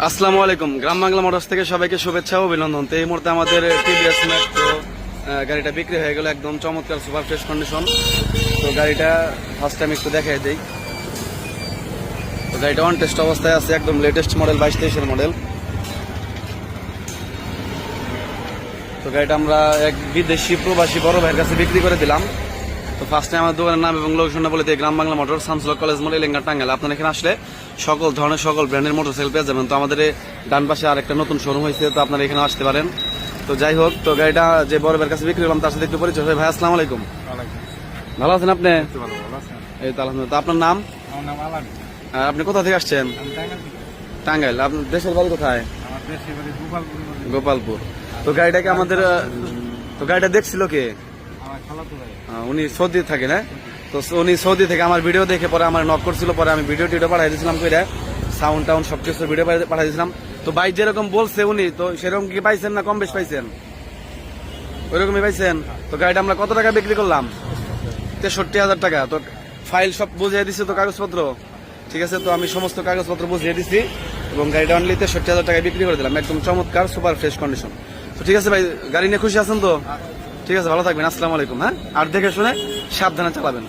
আসসালামু আলাইকুম। গ্রাম বাংলা মোটরস থেকে সবাইকে শুভেচ্ছা ও অভিনন্দন। তো এই মুহূর্তে আমাদের টিভিএস মেট্রো গাড়িটা বিক্রি হয়ে গেল, একদম চমৎকার সুপার ফ্রেশ কন্ডিশন। তো গাড়িটা ফার্স্ট টাইম একটু দেখাই দিই। তো গাড়িটা অন টেস্ট অবস্থায় আছে, একদম লেটেস্ট মডেল, 22-23-এর মডেল। তো গাড়িটা আমরা এক বিদেশি প্রবাসী বড় ভাইয়ের কাছে বিক্রি করে দিলাম। তো ফার্স্ট টাইম আমার দোকানের নাম এবং লোকেশনটা বলে দিই, গ্রাম বাংলা মোটর, শামসুল কলেজ মোড়, এলেঙ্গা, টাঙ্গাইল। আপনার এখানে আসলে সকল ধরনের সকল ব্র্যান্ডের মোটরসাইকেল পেয়ে যাবেন। তো আমাদের ডান পাশে আর একটা নতুন শোরুম হয়েছে, তো আপনারা এখানে আসতে পারেন। তো যাই হোক, তো গাড়িটা যে বড় ভাইয়ের কাছে বিক্রি করলাম তার সাথে একটু পরিচয়। ভাই আসসালামু আলাইকুম। ভালো আছেন আপনি? এই তো আলহামদুলিল্লাহ। তো আপনার নাম? আপনি কোথা থেকে আসছেন? টাঙ্গাইল। আপনার দেশের বাড়ি কোথায়? গোপালপুর। তো গাড়িটাকে আমাদের তো গাড়িটা দেখছিল কে? উনি সৌদি থাকে না? তো উনি সৌদি থেকে আমার ভিডিও দেখে পরে আমার নক করছিল, পরে আমি ভিডিও পাঠাই দিয়েছিলাম, কইরা সাউন্ড টাউন সবকিছু ভিডিও পাঠাই দিয়েছিলাম। তো বাইক যেরকম বলছে উনি, তো সেরকম কি পাইছেন না কম বেশ পাইছেন? ওইরকমই পাইছেন। তো গাড়িটা আমরা কত টাকা বিক্রি করলাম? 63,000 টাকা। তো ফাইল সব বুঝিয়ে দিচ্ছে, তো কাগজপত্র ঠিক আছে। তো আমি সমস্ত কাগজপত্র বুঝিয়ে দিচ্ছি এবং গাড়িটা অনলি 63,000 টাকায় বিক্রি করে দিলাম, একদম চমৎকার সুপার ফ্রেশ কন্ডিশন। তো ঠিক আছে ভাই, গাড়ি নিয়ে খুশি আছেন তো? ঠিক আছে, ভালো থাকবেন। আসসালামু আলাইকুম। হ্যাঁ, আর দেখে শুনে সাবধানে চালাবেন।